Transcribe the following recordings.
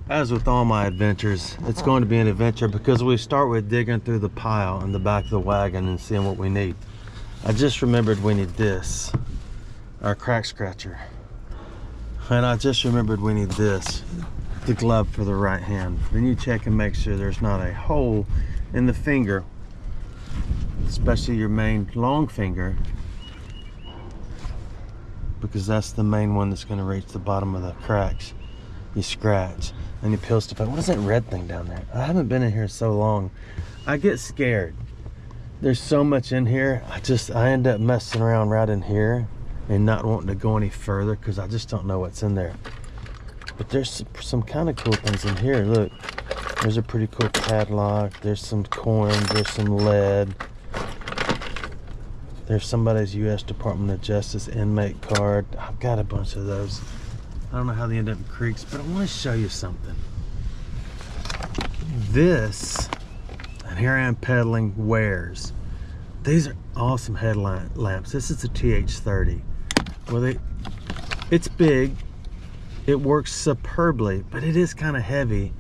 As with all my adventures, it's going to be an adventure because we start with digging through the pile in the back of the wagon and seeing what we need. I just remembered we need this, our crack scratcher. And I just remembered we need this, the glove for the right hand. Then you check and make sure there's not a hole in the finger, especially your main long finger, because that's the main one that's going to reach the bottom of the cracks. You scratch and you peel stuff out. What is that red thing down there? I haven't been in here so long. I get scared. There's so much in here. I end up messing around right in here and not wanting to go any further because I just don't know what's in there. But there's some kind of cool things in here. Look, there's a pretty cool padlock. There's some coins. There's some lead. There's somebody's U.S. Department of Justice inmate card. I've got a bunch of those. I don't know how they end up in creeks, but I want to show you something. This, and here I am peddling wares. These are awesome headlamps. This is a TH20. Well, it's big. It works superbly, but it is kind of heavy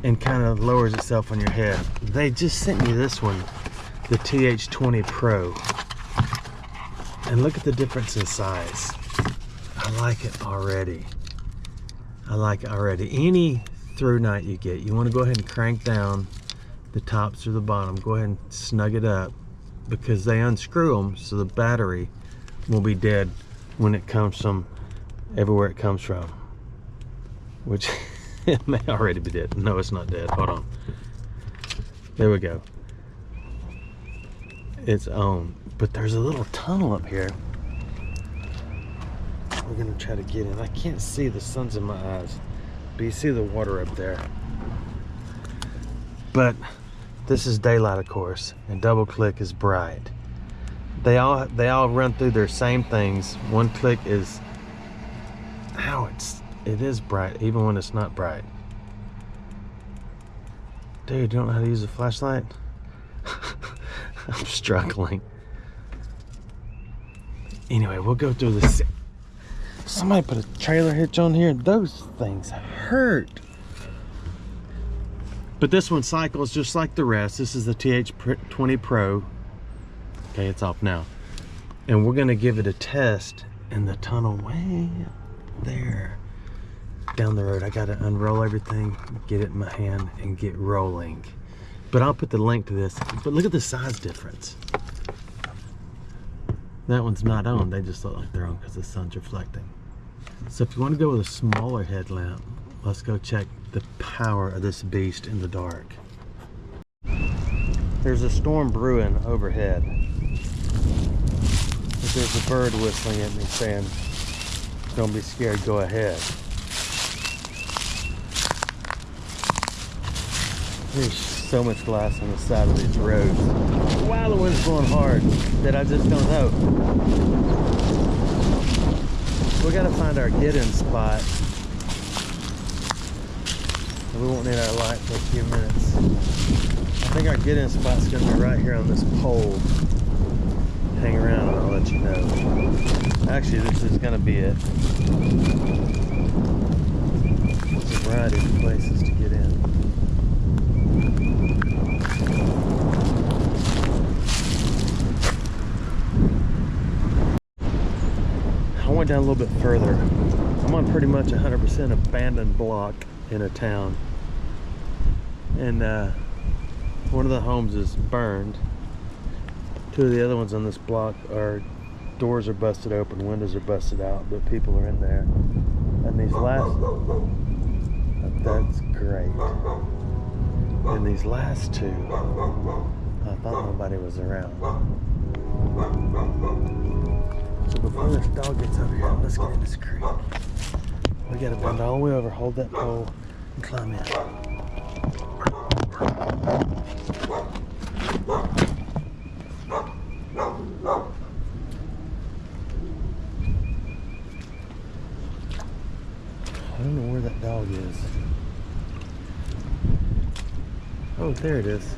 and kind of lowers itself on your head. They just sent me this one, the TH20 Pro. And look at the difference in size. I like it already. I like it already. Any ThruNite you get, you want to go ahead and crank down the tops or the bottom. Go ahead and snug it up because they unscrew them so the battery will be dead when it comes from everywhere it comes from. Which it may already be dead. No, it's not dead. Hold on. There we go. It's on. But there's a little tunnel up here. We're gonna try to get in. I can't see, the sun's in my eyes, but you see the water up there. But this is daylight, of course, and double click is bright. They all run through their same things. One click is, it is bright even when it's not bright. Dude, you don't know how to use a flashlight? I'm struggling. Anyway, we'll go through this. Somebody put a trailer hitch on here. Those things hurt. But this one cycles just like the rest. This is the TH20 Pro. Okay, it's off now. And we're gonna give it a test in the tunnel way there down the road. I gotta unroll everything, get it in my hand, and get rolling. But I'll put the link to this. But look at the size difference. That one's not on. They just look like they're on because the sun's reflecting. So if you want to go with a smaller headlamp, let's go check the power of this beast in the dark. There's a storm brewing overhead. But there's a bird whistling at me saying, don't be scared, go ahead. There's so much glass on the side of these roads. Wow, the wind's blowing hard that I just don't know. We gotta find our get-in spot. We won't need our light for a few minutes. I think our get-in spot's gonna be right here on this pole. Hang around and I'll let you know. Actually, this is gonna be it. There's a variety of places to get in. I went down a little bit further. I'm on pretty much 100% abandoned block in a town. And one of the homes is burned. Two of the other ones on this block doors are busted open, windows are busted out, but people are in there. And these last, that's great. And these last two, I thought nobody was around. So before this dog gets over here, let's get in this creek. We gotta bend all the way over, hold that pole, and climb in. I don't know where that dog is. Oh, there it is.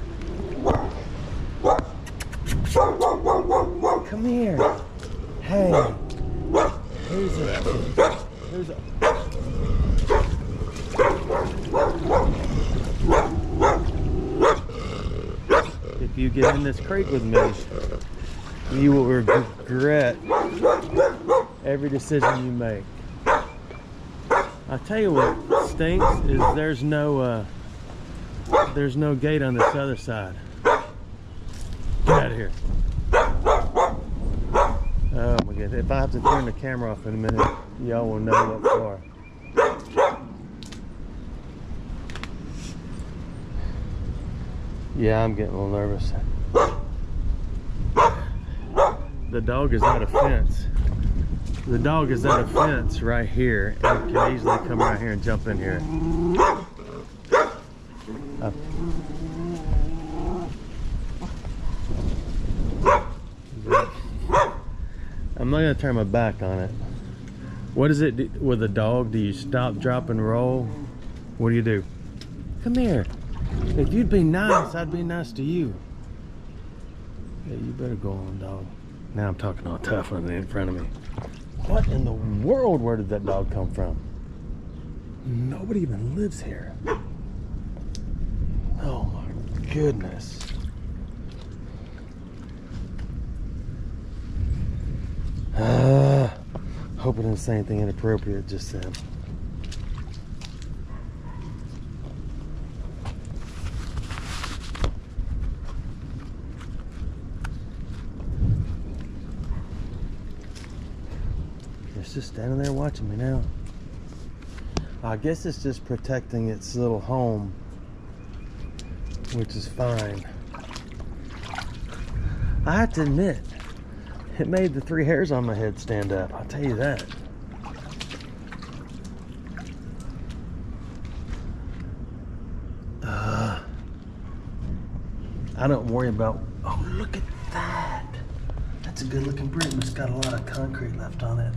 Come here. Hey. Who's a if you get in this creek with me, you will regret every decision you make. I tell you what stinks is there's no gate on this other side. Get out of here. Oh my God, if I have to turn the camera off in a minute, y'all will know what for. Yeah, I'm getting a little nervous. The dog is at a fence. The dog is at a fence right here, and it can easily come right here and jump in here. I'm not gonna turn my back on it. What is it with a dog? Do you stop, drop, and roll? What do you do? Come here. If you'd be nice, I'd be nice to you. Yeah, you better go on, dog. Now I'm talking all tough when they're in front of me. What in the world? Where did that dog come from? Nobody even lives here. Oh my goodness. Hope I didn't say anything inappropriate just then. It's just standing there watching me now. I guess it's just protecting its little home, which is fine. I have to admit, it made the 3 hairs on my head stand up, I'll tell you that. I don't worry about, oh look at that. That's a good looking brick, but it's got a lot of concrete left on it.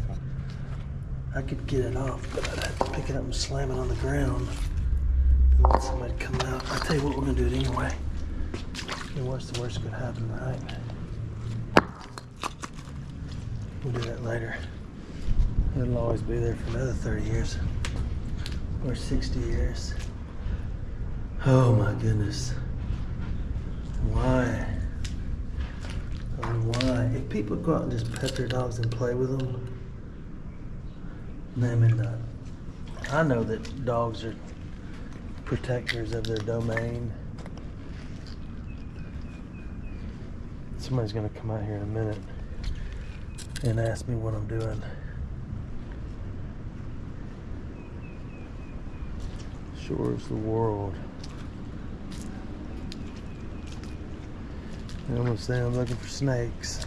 I could get it off, but I'd have to pick it up and slam it on the ground and let somebody come out. I'll tell you what, we're gonna do it anyway. And what's the worst could happen, right? We'll do that later. It'll always be there for another 30 years or 60 years. Oh my goodness. Why? Oh, why? If people go out and just pet their dogs and play with them, I mean, I know that dogs are protectors of their domain. Somebody's gonna come out here in a minute and ask me what I'm doing. Sure is the world. I'm gonna say I'm looking for snakes.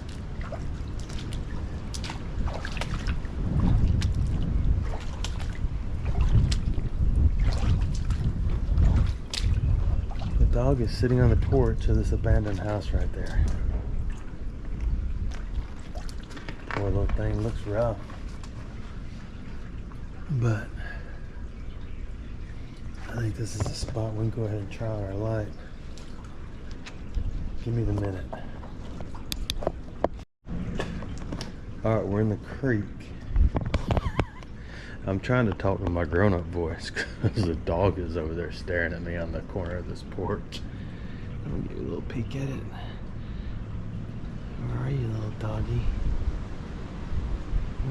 The dog is sitting on the porch of this abandoned house right there. Poor little thing, looks rough. But I think this is a spot we can go ahead and try on our light. Give me the minute. All right, we're in the creek. I'm trying to talk to my grown-up voice because the dog is over there staring at me on the corner of this porch. I'm gonna give you a little peek at it. Where are you, little doggy?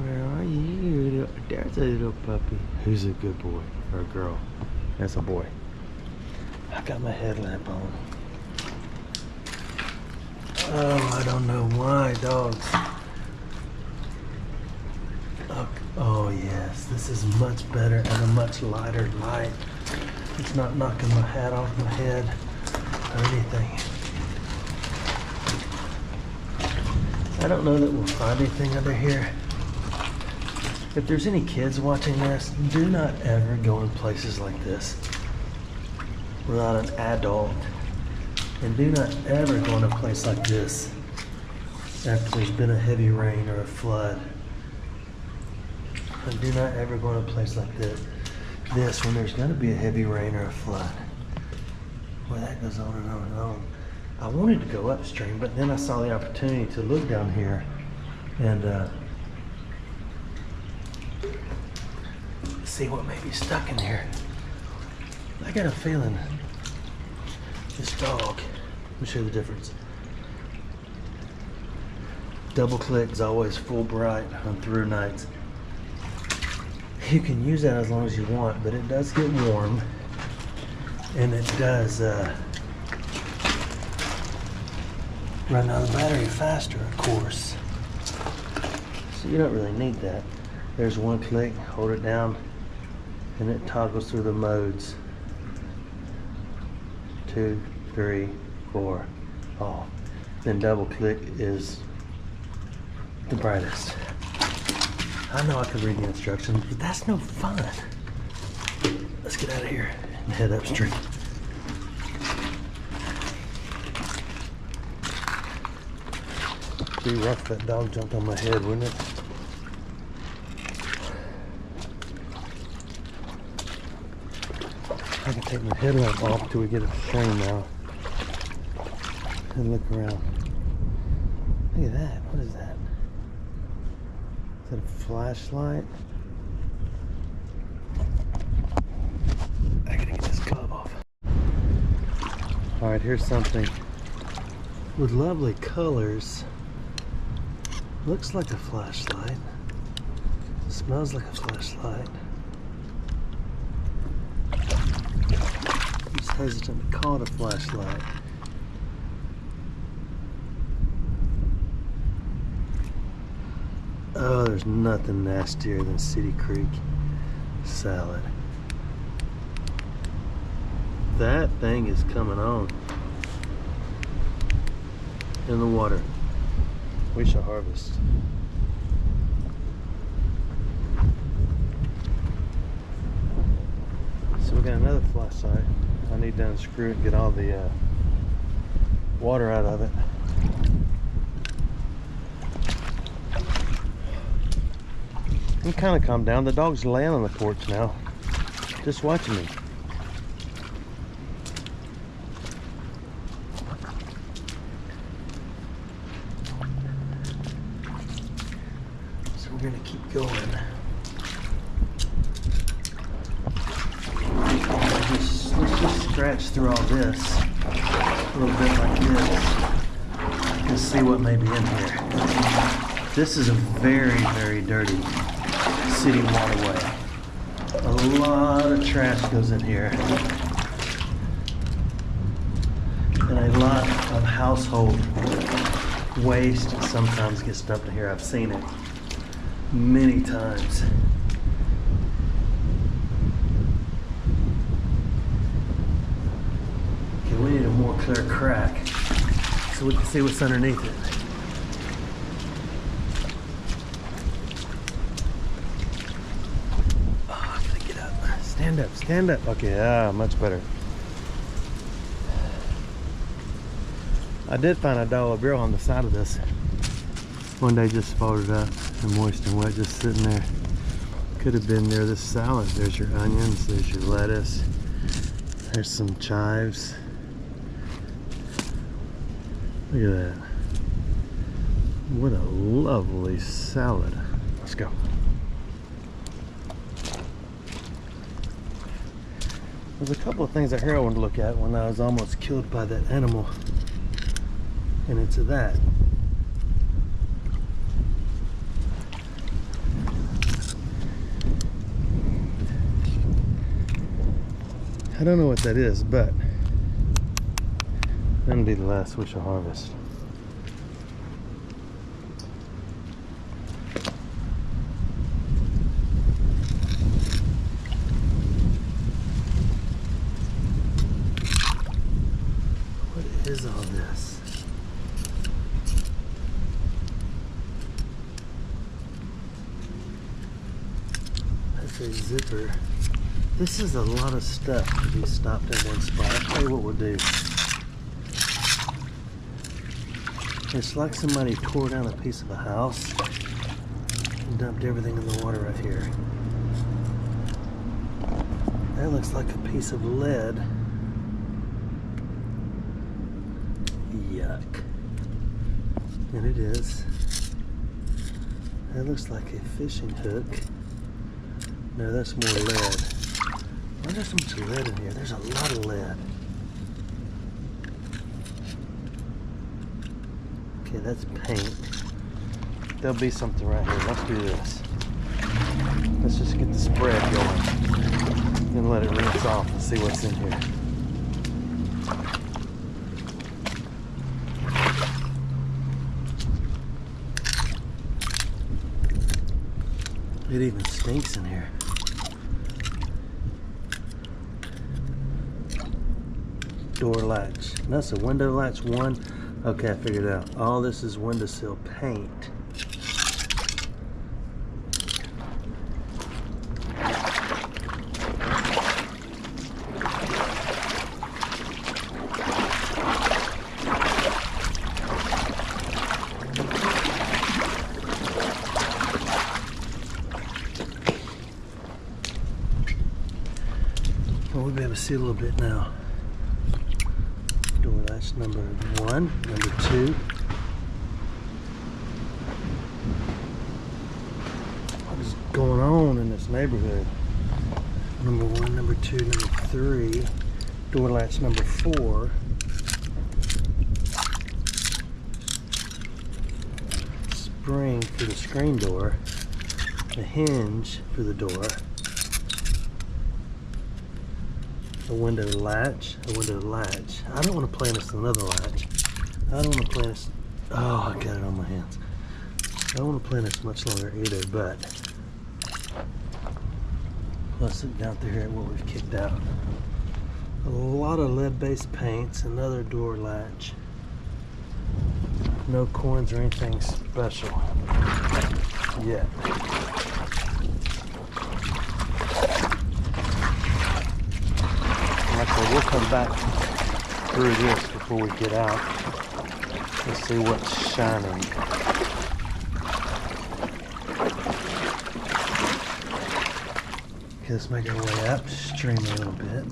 Where are you? There's a little puppy. Who's a good boy or a girl? That's a boy. I got my headlamp on. Oh, I don't know why dogs. Oh yes, this is much better and a much lighter light. It's not knocking my hat off my head or anything. I don't know that we'll find anything under here. If there's any kids watching this, do not ever go in places like this without an adult. And do not ever go in a place like this after there's been a heavy rain or a flood. And do not ever go in a place like this when there's going to be a heavy rain or a flood. Well, that goes on and on and on. I wanted to go upstream, but then I saw the opportunity to look down here and see what may be stuck in here. I got a feeling this dog, let me show you the difference. Double click is always full bright on ThruNites. You can use that as long as you want, but it does get warm, and it does run out of battery faster, of course. So you don't really need that. There's one click, hold it down, and it toggles through the modes. 2, 3, 4, off. Then double click is the brightest. I know I could read the instructions, but that's no fun. Let's get out of here and head upstream. Be rough if that dog jumped on my head, wouldn't it? I can take my headlamp off till we get upstream now and look around. Look at that. What is that? Is that a flashlight? I gotta get this glove off. Alright, here's something with lovely colors. Looks like a flashlight. Smells like a flashlight. I'm just hesitant to call it a flashlight. Oh, there's nothing nastier than City Creek salad. That thing is coming on in the water. We shall harvest. So we got another flashlight. I need to unscrew it and get all the water out of it. I'm kind of calmed down. The dog's laying on the porch now, just watching me. So we're gonna keep going. Let's just scratch through all this a little bit like this and see what may be in here. This is a very, very dirty city waterway. A lot of trash goes in here, and a lot of household waste sometimes gets dumped in here. I've seen it many times. Okay, we need a more clear crack so we can see what's underneath it. Stand up, stand up. Okay, much better. I did find a $1 bill on the side of this. One day just folded up and moist and wet, just sitting there. Could have been near this salad. There's your onions, there's your lettuce, there's some chives. Look at that. What a lovely salad. Let's go. There's a couple of things that I wanted to look at when I was almost killed by that animal, and it's that. I don't know what that is, but that'll be the last we shall harvest. What is all this? That's a zipper. This is a lot of stuff to be stopped in one spot. I'll tell you what we'll do. It's like somebody tore down a piece of a house and dumped everything in the water right here. That looks like a piece of lead. Yuck. And it is. That looks like a fishing hook. No, that's more lead. Why there's so much lead in here? There's a lot of lead. Okay, that's paint. there'll be something right here. Let's do this. Let's just get the spread going and let it rinse off and see what's in here. It even stinks in here. Door latch. That's a window latch one. Okay, I figured it out. All this is windowsill paint. Well, we'll be able to see a little bit now. Door latch number 1, number 2. What is going on in this neighborhood? Number 1, number 2, number 3. Door latch number 4. Spring for the screen door. The hinge for the door. A window latch, a window latch. I don't want to play this another latch. I don't want to play this. Oh, I got it on my hands. I don't want to play this much longer either, but let's look down through here at what we've kicked out. A lot of lead-based paints, another door latch. No coins or anything special yet. We'll come back through this before we get out. Let's see what's shining. Okay, let's make our way upstream a little bit.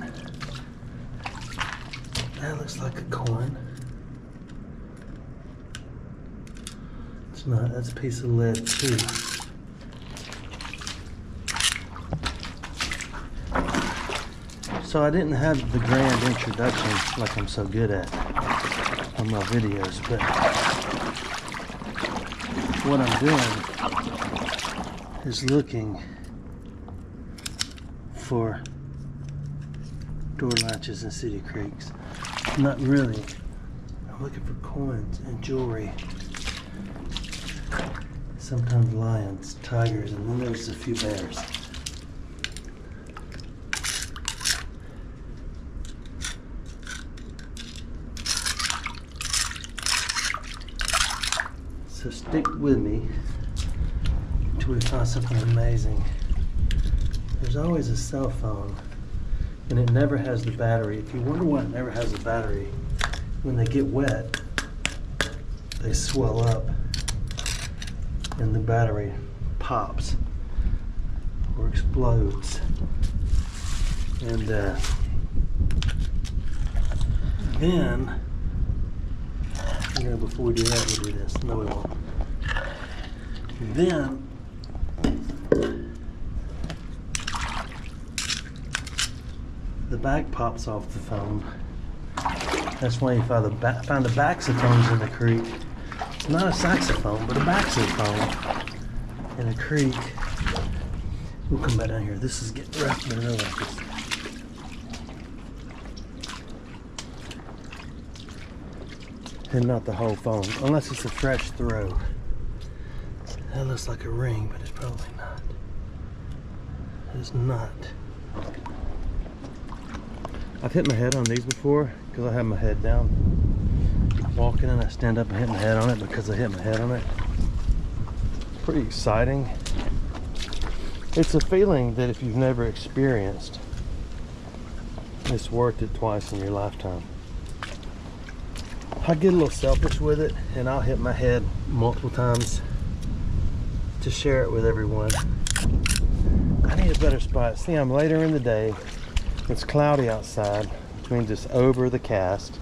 That looks like a coin. It's not, that's a piece of lead too. So I didn't have the grand introduction like I'm so good at on my videos, but what I'm doing is looking for door latches and city creeks. Not really. I'm looking for coins and jewelry. Sometimes lions, tigers, and then there's a few bears. So stick with me until we find something amazing. There's always a cell phone, and it never has the battery. If you wonder why it never has a battery, when they get wet, they swell up, and the battery pops or explodes. And then, you know, before we do that, we'll do this. No, we won't. Then, the back pops off the phone. That's why you find the baxophones in the creek. It's not a saxophone, but a baxophone in a creek. We'll come back down here. This is getting rough, but I know like this. And not the whole phone, unless it's a fresh throw. That looks like a ring, but it's probably not. It's not. I've hit my head on these before because I have my head down walking, and I stand up and hit my head on it because I hit my head on it. Pretty exciting. It's a feeling that if you've never experienced, it's worth it twice in your lifetime. I get a little selfish with it, and I'll hit my head multiple times to share it with everyone. I need a better spot. See, I'm later in the day. It's cloudy outside, which means it's over the cast,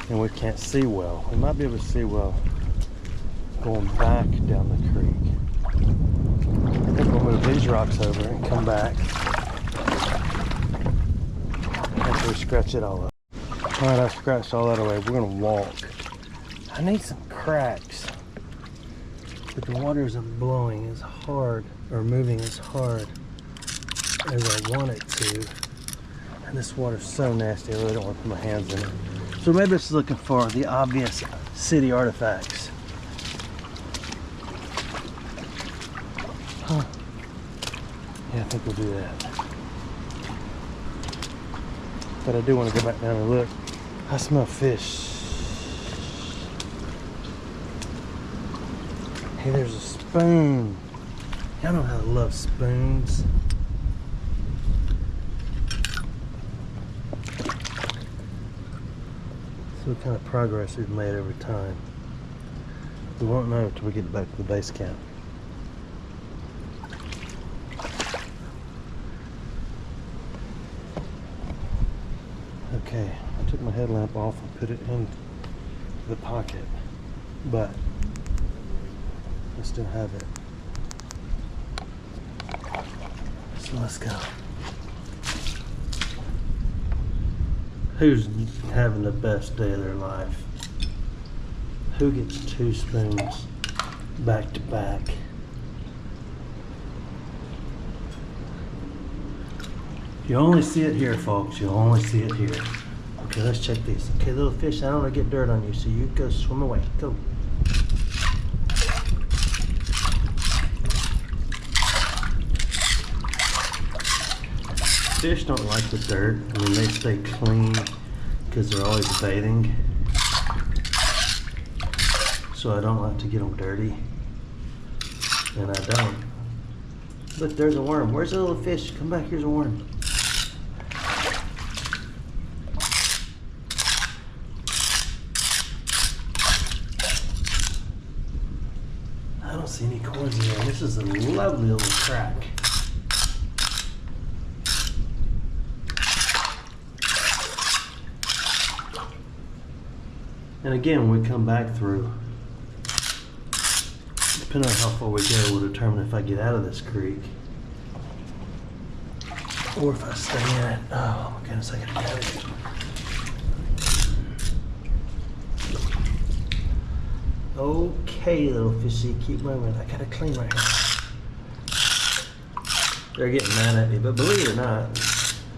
and we can't see well. We might be able to see well going back down the creek. I think we'll move these rocks over and come back after we scratch it all up. Alright, I scratched all that away. We're gonna walk. I need some cracks, but the water isn't blowing as hard or moving as hard as I want it to. And this water's so nasty, I really don't want to put my hands in it. So maybe it's looking for the obvious city artifacts. Huh. Yeah, I think we'll do that. But I do want to go back down and look. I smell fish. Hey, there's a spoon. Y'all know how I love spoons. See what kind of progress we've made over time. We won't know until we get back to the base camp. Okay, I took my headlamp off and put it in the pocket, but I still have it. So let's go. Who's having the best day of their life? Who gets 2 spoons back to back? You only see it here, folks. You only see it here. Okay, let's check these. Okay, little fish, I don't want to get dirt on you, so you go swim away. Go. Fish don't like the dirt. I mean, they stay clean because they're always bathing. So I don't like to get them dirty. And I don't. Look, there's a worm. Where's the little fish? Come back, here's a worm. I don't see any cords in here. This is a lovely little crack. And again, when we come back through, depending on how far we go, will determine if I get out of this creek or if I stay in it. Oh my goodness, I gotta get out of here. Okay, little fishy, keep moving. I gotta clean right here. They're getting mad at me, but believe it or not,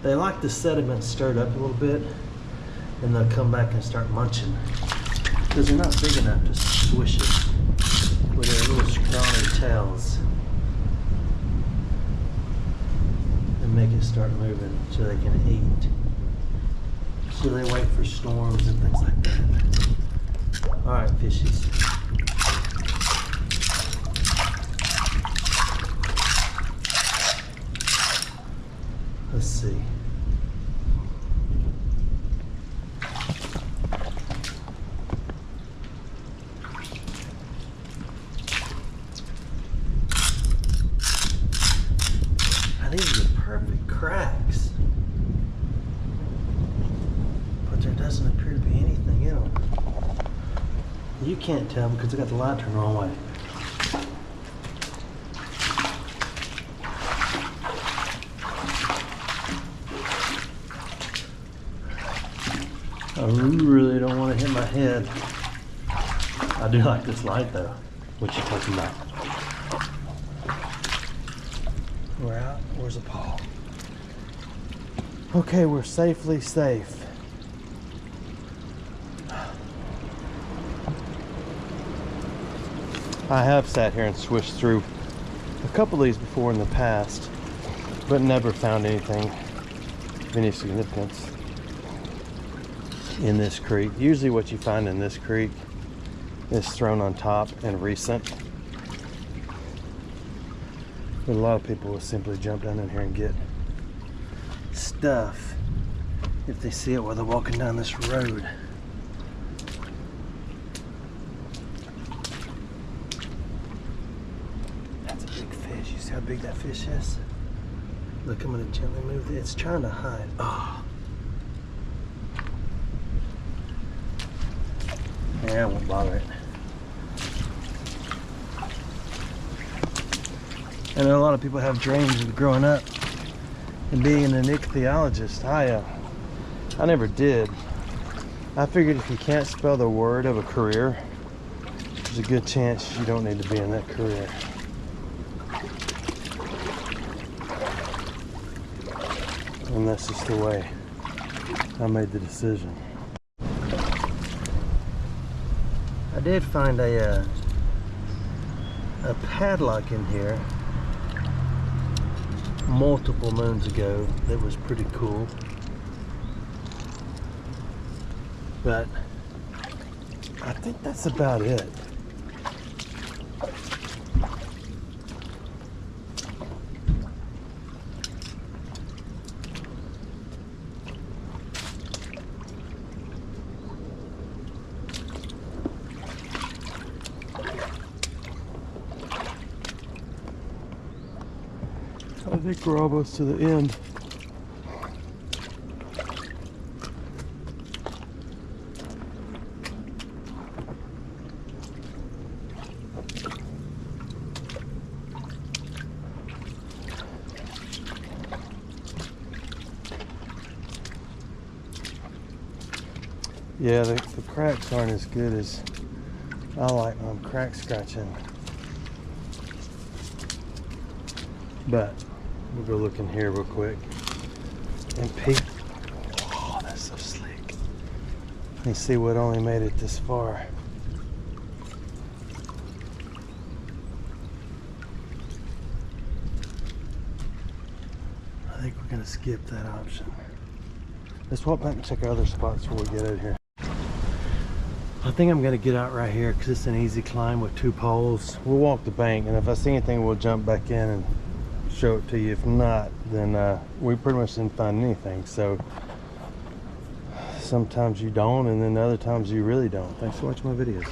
they like the sediment stirred up a little bit, and they'll come back and start munching because they're not big enough to swish it with their little scrawny tails and make it start moving so they can eat. So they wait for storms and things like that. All right, fishies. Let's see. These are perfect cracks, but there doesn't appear to be anything in them. You can't tell because I got the light turned the wrong way. I really don't want to hit my head. I do like this light though. What you talking about? We're out. Where's the paw? Okay, we're safely safe. I have sat here and swished through a couple of these before in the past, but never found anything of any significance in this creek. Usually what you find in this creek is thrown on top and recent. But a lot of people will simply jump down in here and get stuff if they see it while they're walking down this road. That's a big fish. You see how big that fish is? Look, I'm going to gently move it. It's trying to hide. Oh. Yeah, I won't bother it. I know a lot of people have dreams of growing up and being an ichthyologist. I never did. I figured if you can't spell the word of a career, there's a good chance you don't need to be in that career. And that's just the way I made the decision. I did find a padlock in here multiple moons ago that was pretty cool, but I think that's about it. I think we're almost to the end. Yeah, the cracks aren't as good as I like when I'm crack scratching. But we'll go look in here real quick and peek. Oh, that's so slick. Let me see what only made it this far. I think we're gonna skip that option. Let's walk back and check our other spots before we get out of here. I think I'm gonna get out right here because it's an easy climb with 2 poles. We'll walk the bank, and if I see anything, we'll jump back in and show it to you. If not, then we pretty much didn't find anything. So sometimes you don't, and then other times you really don't. Thanks for watching my videos.